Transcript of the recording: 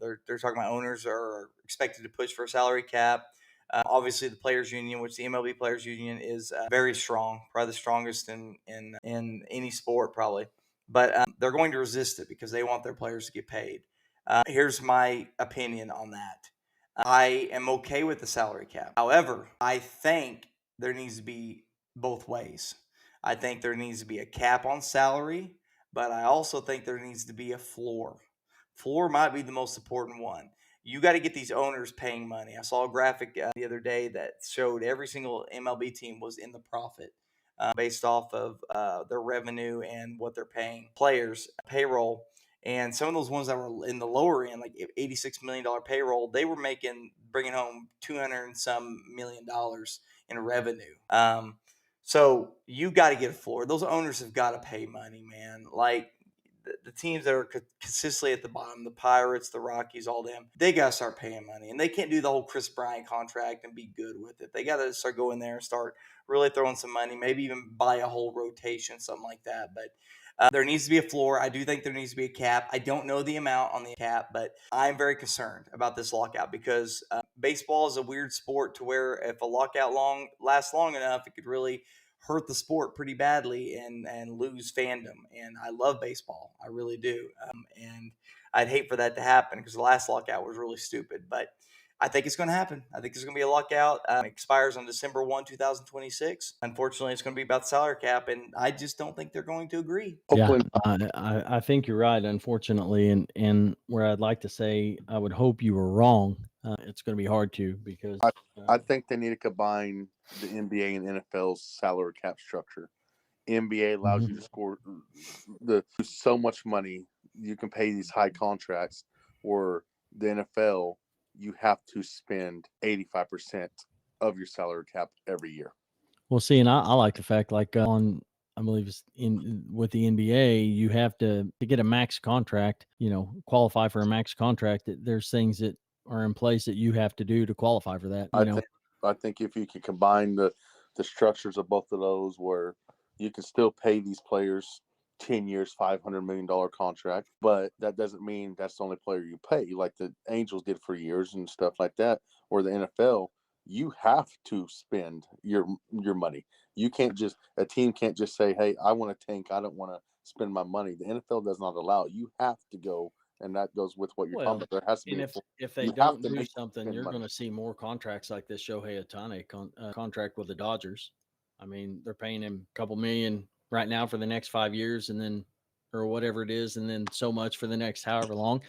they're talking about owners are expected to push for a salary cap. Obviously, the players' union, which the MLB players' union is very strong, probably the strongest in any sport, probably. But they're going to resist it because they want their players to get paid. Here's my opinion on that. I am okay with the salary cap. However, I think there needs to be both ways. I think there needs to be a cap on salary, but I also think there needs to be a floor. Floor might be the most important one. You got to get these owners paying money. I saw a graphic the other day that showed every single MLB team was in the profit based off of their revenue and what they're paying players, payroll. And some of those ones that were in the lower end, like $86 million payroll, they were bringing home 200 and some $1 million in revenue. So you got to get a floor. Those owners have got to pay money, man. Like the teams that are consistently at the bottom, the Pirates, the Rockies, all them, they got to start paying money. And they can't do the whole Chris Bryant contract and be good with it. They got to start going there and start really throwing some money, maybe even buy a whole rotation, something like that. But there needs to be a floor. I do think there needs to be a cap. I don't know the amount on the cap, but I'm very concerned about this lockout because baseball is a weird sport to where if a lockout lasts long enough, it could really hurt the sport pretty badly and lose fandom. And I love baseball, I really do. And I'd hate for that to happen because the last lockout was really stupid. But I think it's going to happen. I think there's going to be a lockout. It expires on December 2026. Unfortunately, it's going to be about the salary cap, and I just don't think they're going to agree. Yeah, Hopefully, I think you're right, unfortunately, and where I'd like to say I would hope you were wrong. It's going to be hard to because I, uh, I think they need to combine the NBA and NFL's salary cap structure. NBA allows you mhm. to score so much money. You can pay these high contracts, or the NFL, you have to spend 85% of your salary cap every year. Well, see, and I like the fact like on I believe it's in with the NBA, you have to get a max contract, qualify for a max contract. There's things that are in place that you have to do to qualify for that. I think I think if you can combine the structures of both of those, where you can still pay these players 10 years, $500 million contract, but that doesn't mean that's the only player you pay, like the Angels did for years and stuff like that, or the NFL. You have to spend your money. You can't just a team can't just say, "Hey, I want to tank. I don't want to spend my money." The NFL does not allow it. You have to go, and that goes with what you're talking Well, about. There has to be and a if they you have don't to do make something, spend you're money. going to see more contracts like this Shohei Ohtani contract with the Dodgers. I mean, they're paying him a couple million right now for the next 5 years, and then or whatever it is, and then so much for the next however long.